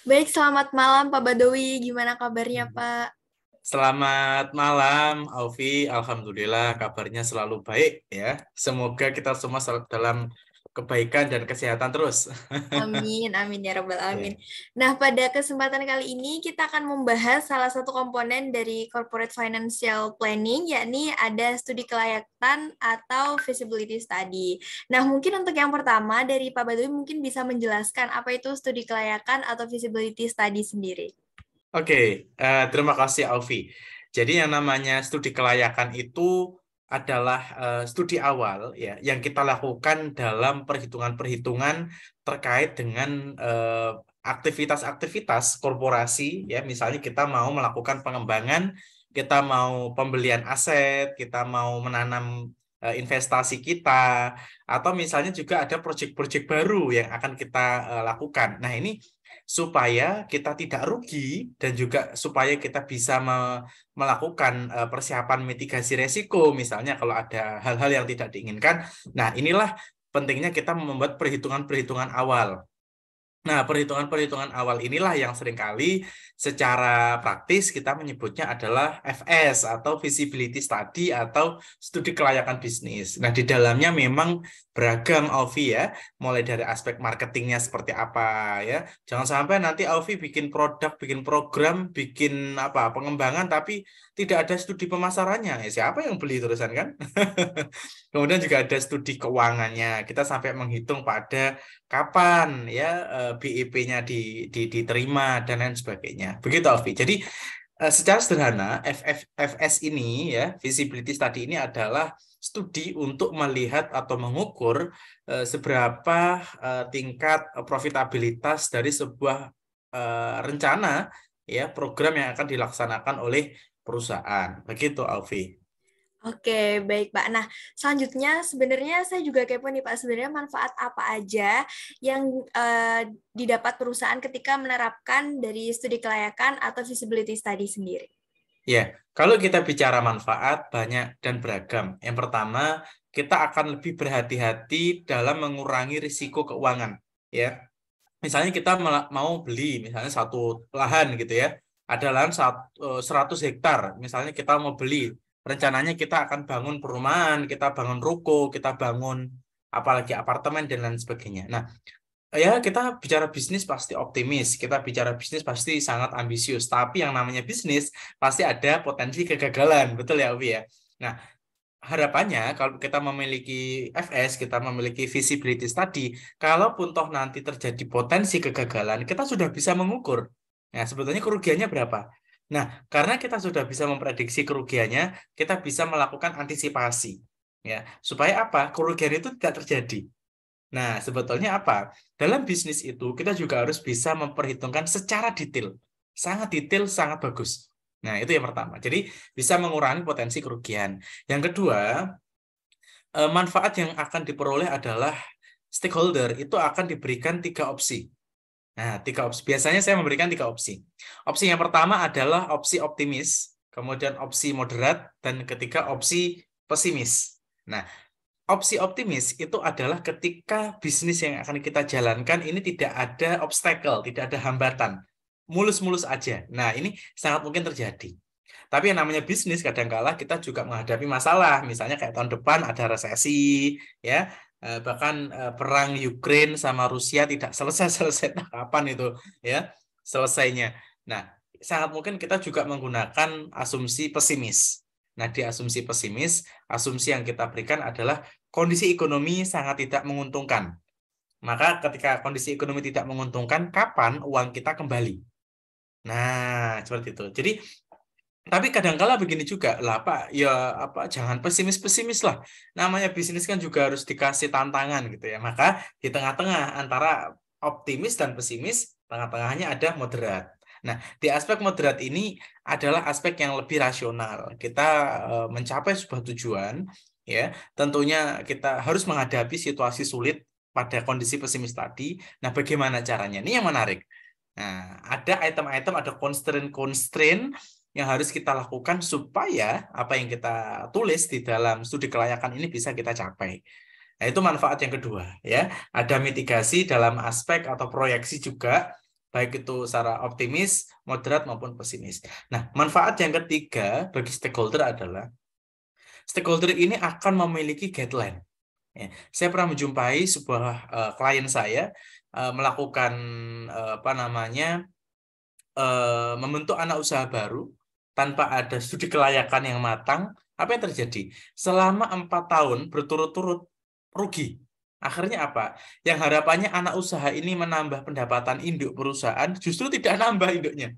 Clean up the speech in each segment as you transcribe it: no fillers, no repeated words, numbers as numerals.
Baik, selamat malam Pak Badawi. Gimana kabarnya Pak? Selamat malam, Aufi. Alhamdulillah kabarnya selalu baik ya. Semoga kita semua selalu dalam kebaikan dan kesehatan terus. Amin, amin ya Rabbal Alamin. Ya. Nah, pada kesempatan kali ini kita akan membahas salah satu komponen dari Corporate Financial Planning, yakni ada studi kelayakan atau feasibility study. Nah, mungkin untuk yang pertama dari Pak Badawi mungkin bisa menjelaskan apa itu studi kelayakan atau feasibility study sendiri. Oke, terima kasih Aufi. Jadi yang namanya studi kelayakan itu adalah studi awal ya yang kita lakukan dalam perhitungan-perhitungan terkait dengan aktivitas-aktivitas korporasi ya. Misalnya kita mau melakukan pengembangan, kita mau pembelian aset, kita mau menanam investasi kita, atau misalnya juga ada proyek-proyek baru yang akan kita lakukan. Nah, ini supaya kita tidak rugi dan juga supaya kita bisa melakukan persiapan mitigasi resiko, misalnya kalau ada hal-hal yang tidak diinginkan. Nah, inilah pentingnya kita membuat perhitungan-perhitungan awal. Nah, perhitungan-perhitungan awal inilah yang seringkali secara praktis kita menyebutnya adalah FS atau Feasibility Study atau studi kelayakan bisnis. Nah, di dalamnya memang beragam, Aufi ya, mulai dari aspek marketingnya seperti apa ya. Jangan sampai nanti Aufi bikin produk, bikin program, bikin apa pengembangan tapi tidak ada studi pemasarannya. Ya, siapa yang beli terusan kan? Kemudian juga ada studi keuangannya. Kita sampai menghitung pada kapan ya BEP-nya diterima dan lain sebagainya. Begitu Alfi. Jadi secara sederhana FS ini ya feasibility study ini adalah studi untuk melihat atau mengukur seberapa tingkat profitabilitas dari sebuah rencana ya program yang akan dilaksanakan oleh perusahaan. Begitu Alfi. Oke, baik Pak. Nah, selanjutnya sebenarnya saya juga kepo nih Pak, sebenarnya manfaat apa aja yang didapat perusahaan ketika menerapkan dari studi kelayakan atau feasibility study sendiri? Ya, kalau kita bicara manfaat banyak dan beragam. Yang pertama, kita akan lebih berhati-hati dalam mengurangi risiko keuangan. Ya, misalnya kita mau beli misalnya satu lahan gitu ya, ada lahan 100 hektar. Misalnya kita mau beli, rencananya kita akan bangun perumahan, kita bangun ruko, kita bangun apalagi apartemen dan lain sebagainya. Nah, ya, kita bicara bisnis pasti optimis, kita bicara bisnis pasti sangat ambisius, tapi yang namanya bisnis pasti ada potensi kegagalan, betul ya Uwi ya? Nah, harapannya kalau kita memiliki FS, kita memiliki feasibility study, kalaupun toh nanti terjadi potensi kegagalan, kita sudah bisa mengukur. Nah, sebetulnya kerugiannya berapa? Nah, karena kita sudah bisa memprediksi kerugiannya, kita bisa melakukan antisipasi. Ya, supaya apa? Kerugian itu tidak terjadi. Nah, sebetulnya apa? Dalam bisnis itu kita juga harus bisa memperhitungkan secara detail. Sangat detail, sangat bagus. Nah, itu yang pertama. Jadi bisa mengurangi potensi kerugian. Yang kedua, manfaat yang akan diperoleh adalah stakeholder itu akan diberikan 3 opsi. Nah, 3 opsi. Biasanya saya memberikan 3 opsi. Opsi yang pertama adalah opsi optimis, kemudian opsi moderat, dan ketiga opsi pesimis. Nah, opsi optimis itu adalah ketika bisnis yang akan kita jalankan ini tidak ada obstacle, tidak ada hambatan. Mulus-mulus aja. Nah, ini sangat mungkin terjadi. Tapi yang namanya bisnis kadangkala kita juga menghadapi masalah. Misalnya kayak tahun depan ada resesi, ya. Bahkan perang Ukraina sama Rusia tidak selesai-selesai. Nah, kapan itu ya selesainya. Nah, sangat mungkin kita juga menggunakan asumsi pesimis. Nah, di asumsi pesimis, asumsi yang kita berikan adalah kondisi ekonomi sangat tidak menguntungkan. Maka ketika kondisi ekonomi tidak menguntungkan, kapan uang kita kembali? Nah, seperti itu. Jadi, tapi kadangkala begini juga lah, Pak. Ya, apa? Jangan pesimis-pesimis lah. Namanya bisnis kan juga harus dikasih tantangan gitu ya. Maka di tengah-tengah antara optimis dan pesimis, tengah-tengahnya ada moderat. Nah, di aspek moderat ini adalah aspek yang lebih rasional. Kita mencapai sebuah tujuan, ya. Tentunya kita harus menghadapi situasi sulit pada kondisi pesimis tadi. Nah, bagaimana caranya? Ini yang menarik. Nah, ada item-item, ada constraint-constraint yang harus kita lakukan supaya apa yang kita tulis di dalam studi kelayakan ini bisa kita capai. Nah, itu manfaat yang kedua, ya. Ada mitigasi dalam aspek atau proyeksi juga. baik itu secara optimis, moderat maupun pesimis. Nah, manfaat yang ketiga bagi stakeholder adalah stakeholder ini akan memiliki guideline. Ya, saya pernah menjumpai sebuah klien saya melakukan apa namanya membentuk anak usaha baru tanpa ada studi kelayakan yang matang. Apa yang terjadi? Selama 4 tahun berturut-turut rugi. Akhirnya apa? Yang harapannya anak usaha ini menambah pendapatan induk perusahaan, justru tidak nambah induknya.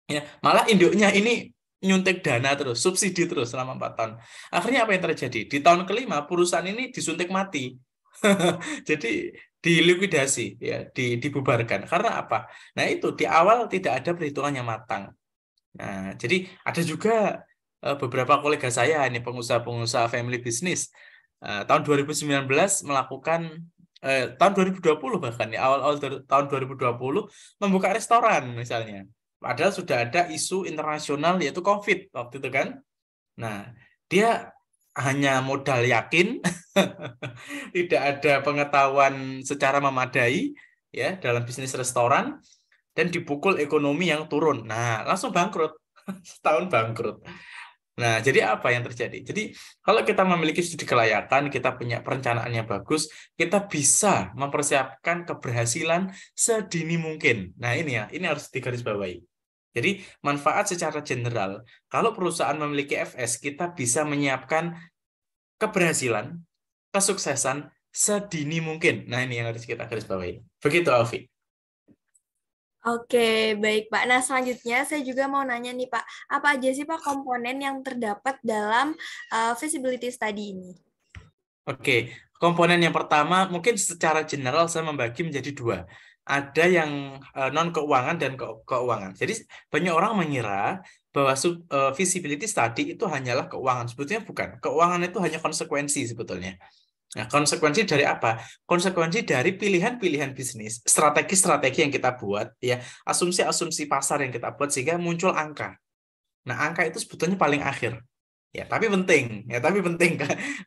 Ya, malah induknya ini nyuntik dana terus, subsidi terus selama 4 tahun. Akhirnya apa yang terjadi? Di tahun kelima, perusahaan ini disuntik mati. Jadi dilikuidasi, ya, dibubarkan. Karena apa? Nah itu di awal tidak ada perhitungan yang matang. Nah, jadi ada juga beberapa kolega saya ini pengusaha-pengusaha family business tahun 2019 melakukan tahun 2020 bahkan ya awal-awal tahun 2020 membuka restoran misalnya. Padahal sudah ada isu internasional yaitu COVID waktu itu kan. Nah, dia hanya modal yakin, tidak ada pengetahuan secara memadai ya dalam bisnis restoran dan dipukul ekonomi yang turun. Nah, langsung bangkrut. Setahun bangkrut. Nah, jadi apa yang terjadi? Jadi, kalau kita memiliki studi kelayakan, kita punya perencanaan yang bagus, kita bisa mempersiapkan keberhasilan sedini mungkin. Nah, ini ya, ini harus digarisbawahi. Jadi, manfaat secara general, kalau perusahaan memiliki FS, kita bisa menyiapkan keberhasilan, kesuksesan sedini mungkin. Nah, ini yang harus kita garis bawahi. Begitu, Alfi. Oke, baik Pak. Nah, selanjutnya saya juga mau nanya nih Pak, apa aja sih Pak komponen yang terdapat dalam feasibility study ini? Oke, komponen yang pertama mungkin secara general saya membagi menjadi dua. Ada yang non keuangan dan keuangan. Jadi banyak orang mengira bahwa feasibility study itu hanyalah keuangan. Sebetulnya bukan. Keuangan itu hanya konsekuensi sebetulnya. Nah, konsekuensi dari apa? Konsekuensi dari pilihan-pilihan bisnis, strategi-strategi yang kita buat, ya, asumsi-asumsi pasar yang kita buat sehingga muncul angka. Nah, angka itu sebetulnya paling akhir. Ya, tapi penting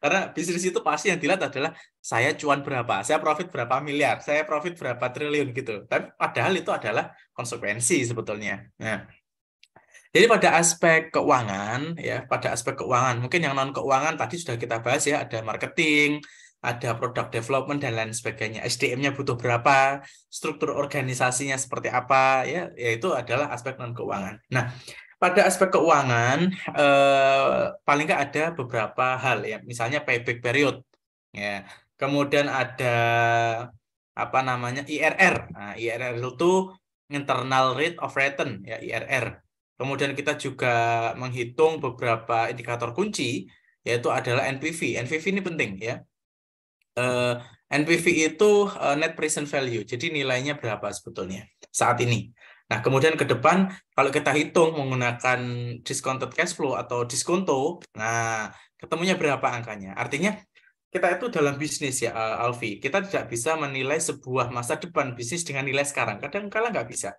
karena bisnis itu pasti yang dilihat adalah saya cuan berapa, saya profit berapa miliar, saya profit berapa triliun gitu. Tapi padahal itu adalah konsekuensi sebetulnya. Nah, jadi pada aspek keuangan, ya, pada aspek keuangan, mungkin yang non keuangan tadi sudah kita bahas ya, ada marketing, ada product development dan lain sebagainya. SDM-nya butuh berapa, struktur organisasinya seperti apa, ya, yaitu adalah aspek non keuangan. Nah, pada aspek keuangan, paling nggak ada beberapa hal ya, misalnya payback period, ya, kemudian ada apa namanya IRR. Nah, IRR itu internal rate of return, ya, IRR. Kemudian kita juga menghitung beberapa indikator kunci, yaitu adalah NPV. NPV ini penting ya. NPV itu net present value, jadi nilainya berapa sebetulnya saat ini. Nah, kemudian ke depan kalau kita hitung menggunakan discounted cash flow atau diskonto, nah ketemunya berapa angkanya? Artinya kita itu dalam bisnis ya, Alfi, kita tidak bisa menilai sebuah masa depan bisnis dengan nilai sekarang. Kadang-kala nggak bisa.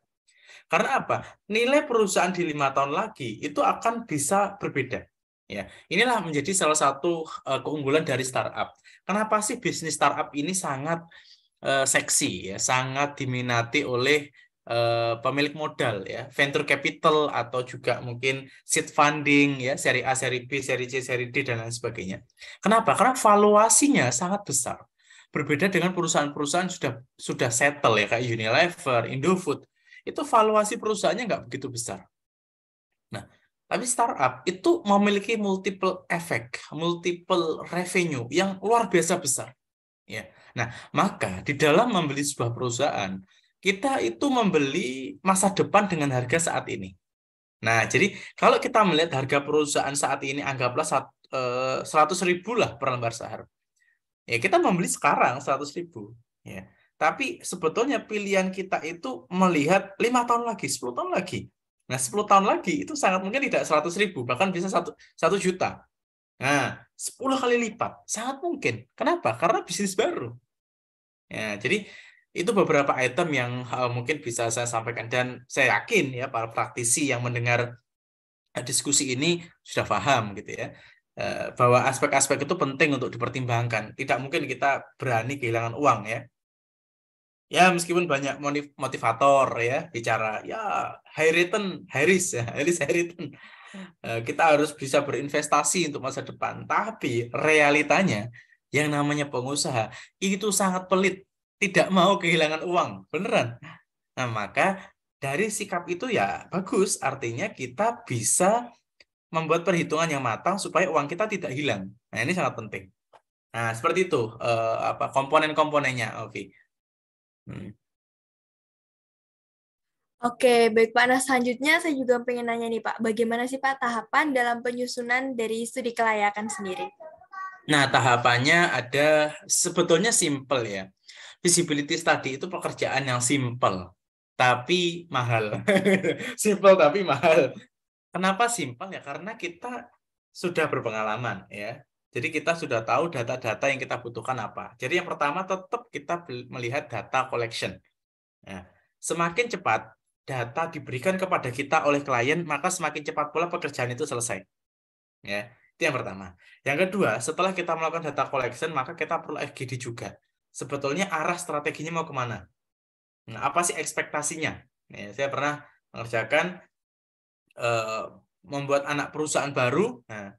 Karena apa? Nilai perusahaan di 5 tahun lagi itu akan bisa berbeda. Ya, inilah menjadi salah satu keunggulan dari startup. Kenapa sih bisnis startup ini sangat seksi ya, sangat diminati oleh pemilik modal ya, venture capital atau juga mungkin seed funding ya, seri A, seri B, seri C, seri D dan lain sebagainya. Kenapa? Karena valuasinya sangat besar. Berbeda dengan perusahaan-perusahaan sudah settle ya kayak Unilever, Indofood. Itu valuasi perusahaannya nggak begitu besar. Nah, tapi startup itu memiliki multiple effect, multiple revenue yang luar biasa besar. Ya. Nah, maka di dalam membeli sebuah perusahaan, kita itu membeli masa depan dengan harga saat ini. Nah, jadi kalau kita melihat harga perusahaan saat ini, anggaplah 100.000 lah per lembar saham. Ya, kita membeli sekarang 100.000. Ya. Tapi sebetulnya pilihan kita itu melihat 5 tahun lagi, 10 tahun lagi. Nah, 10 tahun lagi itu sangat mungkin tidak 100.000, bahkan bisa 1 juta. Nah, 10 kali lipat, sangat mungkin. Kenapa? Karena bisnis baru. Ya, jadi itu beberapa item yang mungkin bisa saya sampaikan dan saya yakin ya para praktisi yang mendengar diskusi ini sudah paham gitu ya bahwa aspek-aspek itu penting untuk dipertimbangkan. Tidak mungkin kita berani kehilangan uang ya. Ya, meskipun banyak motivator ya bicara ya high return, high risk ya, high risk, high return. Kita harus bisa berinvestasi untuk masa depan. Tapi realitanya yang namanya pengusaha itu sangat pelit, tidak mau kehilangan uang, beneran. Nah, maka dari sikap itu ya bagus, artinya kita bisa membuat perhitungan yang matang supaya uang kita tidak hilang. Nah, ini sangat penting. Nah, seperti itu apa komponen-komponennya, Ovi. Hmm. Oke, baik Pak. Nah, selanjutnya saya juga pengen nanya nih Pak, bagaimana sih Pak tahapan dalam penyusunan dari studi kelayakan sendiri? Nah, tahapannya ada sebetulnya simple ya. Feasibility study itu pekerjaan yang simple, tapi mahal. Simple tapi mahal. Kenapa simple ya? Karena kita sudah berpengalaman ya. Jadi kita sudah tahu data-data yang kita butuhkan apa. Jadi yang pertama tetap kita melihat data collection. Nah, semakin cepat data diberikan kepada kita oleh klien, maka semakin cepat pula pekerjaan itu selesai. Ya, itu yang pertama. Yang kedua, setelah kita melakukan data collection, maka kita perlu FGD juga. Sebetulnya arah strateginya mau kemana? Nah, apa sih ekspektasinya? Ya, saya pernah mengerjakan eh, membuat anak perusahaan baru. Nah,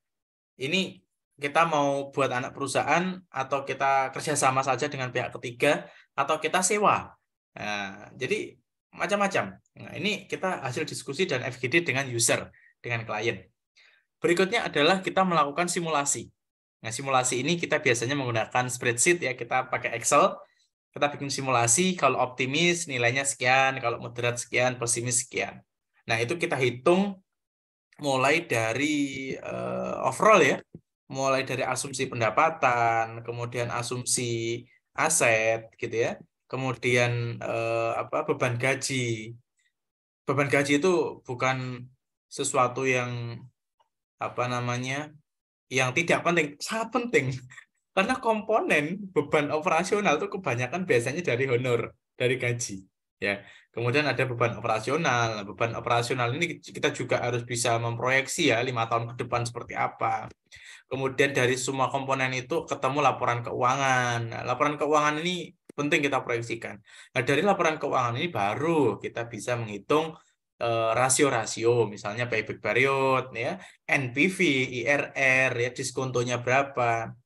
ini kita mau buat anak perusahaan atau kita kerjasama saja dengan pihak ketiga atau kita sewa. Nah, jadi macam-macam. Nah, ini kita hasil diskusi dan FGD dengan user, dengan klien. Berikutnya adalah kita melakukan simulasi. Nah, simulasi ini kita biasanya menggunakan spreadsheet ya, kita pakai Excel, kita bikin simulasi, kalau optimis nilainya sekian, kalau moderat sekian, pesimis sekian. Nah, itu kita hitung mulai dari overall ya, mulai dari asumsi pendapatan, kemudian asumsi aset gitu ya, kemudian apa beban gaji. Beban gaji itu bukan sesuatu yang apa namanya yang tidak penting, sangat penting. Karena komponen beban operasional itu kebanyakan biasanya dari honor, dari gaji. Ya. Kemudian ada beban operasional. Beban operasional ini kita juga harus bisa memproyeksi ya 5 tahun ke depan seperti apa. Kemudian dari semua komponen itu ketemu laporan keuangan. Nah, laporan keuangan ini penting kita proyeksikan. Nah, dari laporan keuangan ini baru kita bisa menghitung rasio-rasio, misalnya payback period, ya, NPV, IRR, ya, diskontonya berapa.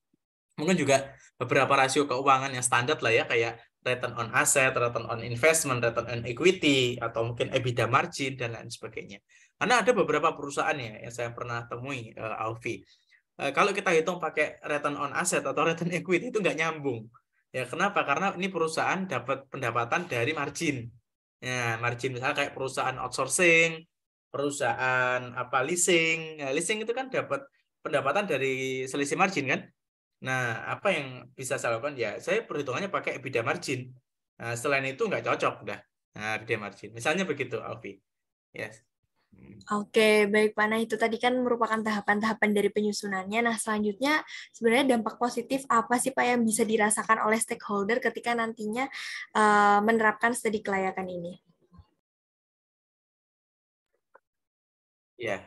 Mungkin juga beberapa rasio keuangan yang standar lah ya, kayak return on asset, return on investment, return on equity, atau mungkin EBITDA margin, dan lain sebagainya. Karena ada beberapa perusahaan ya yang saya pernah temui, Alfi. Kalau kita hitung pakai return on asset atau return equity itu nggak nyambung. Ya, kenapa? Karena ini perusahaan dapat pendapatan dari margin. Ya, margin misalnya kayak perusahaan outsourcing, perusahaan apa leasing. Ya, leasing itu kan dapat pendapatan dari selisih margin kan? Nah, apa yang bisa saya lakukan? Ya, saya perhitungannya pakai EBITDA margin. Nah, selain itu nggak cocok udah. Nah, EBITDA margin. Misalnya begitu, Alfi. Yes. Oke, baik Pak. Nah, itu tadi kan merupakan tahapan-tahapan dari penyusunannya. Nah, selanjutnya sebenarnya dampak positif apa sih Pak yang bisa dirasakan oleh stakeholder ketika nantinya menerapkan studi kelayakan ini? Ya,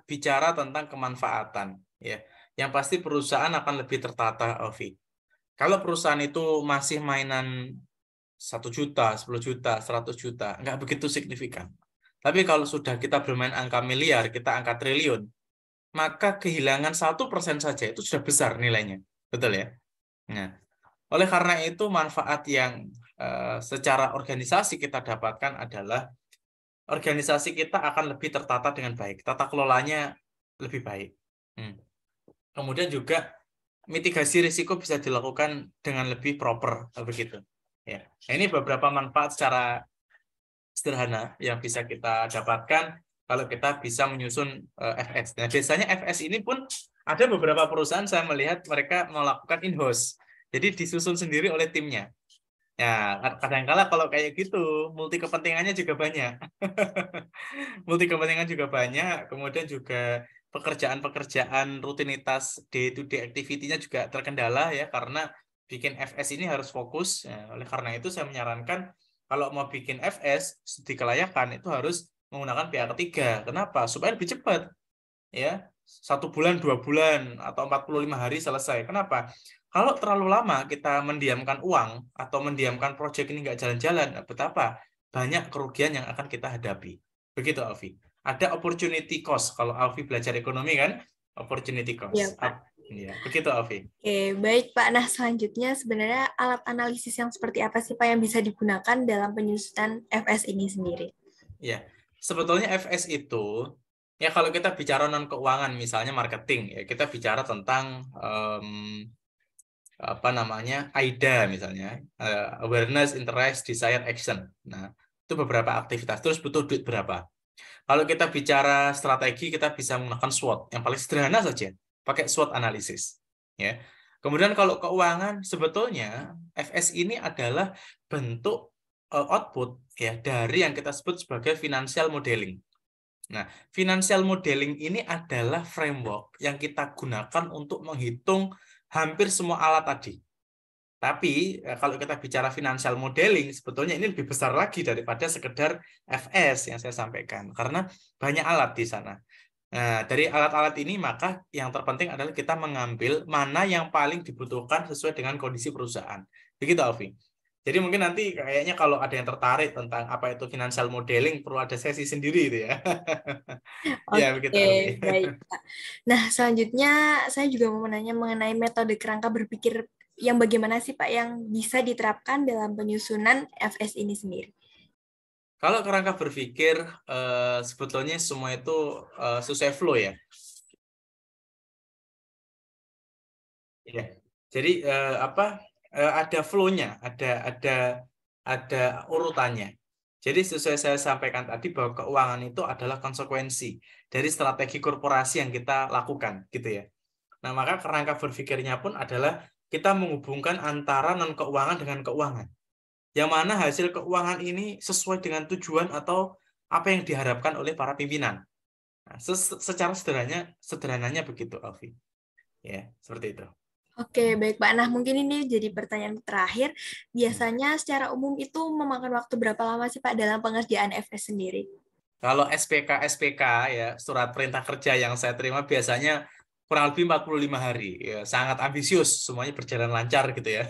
bicara tentang kemanfaatan, ya, yang pasti perusahaan akan lebih tertata, Ovi. Kalau perusahaan itu masih mainan 1 juta, 10 juta, 100 juta, nggak begitu signifikan. Tapi kalau sudah kita bermain angka miliar, kita angka triliun, maka kehilangan 1% saja itu sudah besar nilainya, betul ya? Nah, oleh karena itu manfaat yang secara organisasi kita dapatkan adalah organisasi kita akan lebih tertata dengan baik, tata kelolanya lebih baik. Kemudian juga mitigasi risiko bisa dilakukan dengan lebih proper, begitu. Ya, nah, ini beberapa manfaat secara sederhana yang bisa kita dapatkan kalau kita bisa menyusun FS. Nah, biasanya FS ini pun ada beberapa perusahaan saya melihat mereka melakukan in-house. Jadi disusun sendiri oleh timnya. Ya, kadang-kala kalau kayak gitu, multi kepentingannya juga banyak. Multi kepentingan juga banyak, kemudian juga pekerjaan-pekerjaan rutinitas day-to-day activity-nya juga terkendala ya, karena bikin FS ini harus fokus. Ya, oleh karena itu saya menyarankan kalau mau bikin FS di kelayakan itu harus menggunakan pihak ketiga. Kenapa? Supaya lebih cepat. Ya, 1 bulan, 2 bulan, atau 45 hari selesai. Kenapa? Kalau terlalu lama kita mendiamkan uang atau mendiamkan proyek ini nggak jalan-jalan, betapa banyak kerugian yang akan kita hadapi. Begitu, Alfi. Ada opportunity cost. Kalau Alfi belajar ekonomi kan, opportunity Ya, cost. Pak. Ya, begitu, Alfi. Oke, baik Pak. Nah, selanjutnya sebenarnya alat analisis yang seperti apa sih Pak yang bisa digunakan dalam penyusunan FS ini sendiri? Ya, sebetulnya FS itu, ya kalau kita bicara non keuangan, misalnya marketing, ya kita bicara tentang apa namanya AIDA misalnya, awareness, interest, desire, action. Nah, itu beberapa aktivitas. Terus butuh duit berapa? Kalau kita bicara strategi, kita bisa menggunakan SWOT. Yang paling sederhana saja, pakai SWOT analisis. Ya. Kemudian kalau keuangan, sebetulnya FS ini adalah bentuk output ya dari yang kita sebut sebagai financial modeling. Nah, financial modeling ini adalah framework yang kita gunakan untuk menghitung hampir semua alat tadi. Tapi kalau kita bicara financial modeling, sebetulnya ini lebih besar lagi daripada sekedar FS yang saya sampaikan, karena banyak alat di sana. Nah, dari alat-alat ini maka yang terpenting adalah kita mengambil mana yang paling dibutuhkan sesuai dengan kondisi perusahaan. Begitu, Alfi. Jadi mungkin nanti kayaknya kalau ada yang tertarik tentang apa itu financial modeling, perlu ada sesi sendiri itu ya. Ya, begitu, Oke, Alfi. baik Pak. Nah, selanjutnya saya juga mau menanya mengenai metode kerangka berpikir yang bagaimana sih Pak yang bisa diterapkan dalam penyusunan FS ini sendiri? Kalau kerangka berpikir, sebetulnya semua itu sesuai flow ya. Iya. Jadi ada flow-nya, ada urutannya. Jadi sesuai saya sampaikan tadi bahwa keuangan itu adalah konsekuensi dari strategi korporasi yang kita lakukan, gitu ya. Nah, maka kerangka berpikirnya pun adalah kita menghubungkan antara non keuangan dengan keuangan. Yang mana hasil keuangan ini sesuai dengan tujuan atau apa yang diharapkan oleh para pimpinan. Nah, secara sederhananya begitu, Alfi. Ya, seperti itu. Oke, baik Pak. Nah, mungkin ini jadi pertanyaan terakhir. Hmm. Biasanya secara umum itu memakan waktu berapa lama sih Pak dalam pengerjaan FS sendiri? Kalau SPK ya, surat perintah kerja yang saya terima biasanya kurang lebih 45 hari. Ya, sangat ambisius, semuanya berjalan lancar gitu ya.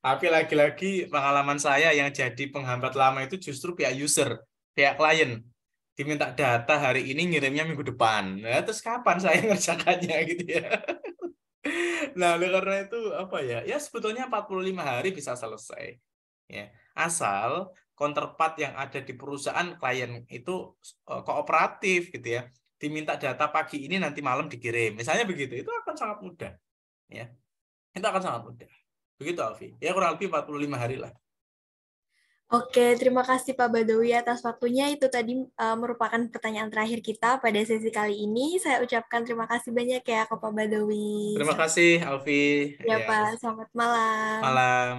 Tapi lagi-lagi pengalaman saya yang jadi penghambat lama itu justru pihak user, pihak klien. Diminta data hari ini ngirimnya minggu depan. Nah, terus kapan saya ngerjakannya gitu ya. Nah, oleh karena itu apa ya? Ya sebetulnya 45 hari bisa selesai. Ya, asal counterpart yang ada di perusahaan klien itu kooperatif gitu ya. Diminta data pagi ini nanti malam dikirim. Misalnya begitu, itu akan sangat mudah, ya. Itu akan sangat mudah. Begitu, Alfi. Ya kurang lebih 45 hari lah. Oke, terima kasih Pak Badawi atas waktunya. Itu tadi merupakan pertanyaan terakhir kita pada sesi kali ini. Saya ucapkan terima kasih banyak ya ke Pak Badawi. Terima kasih, Alfi. Ya Ya, Pak, selamat malam. malam.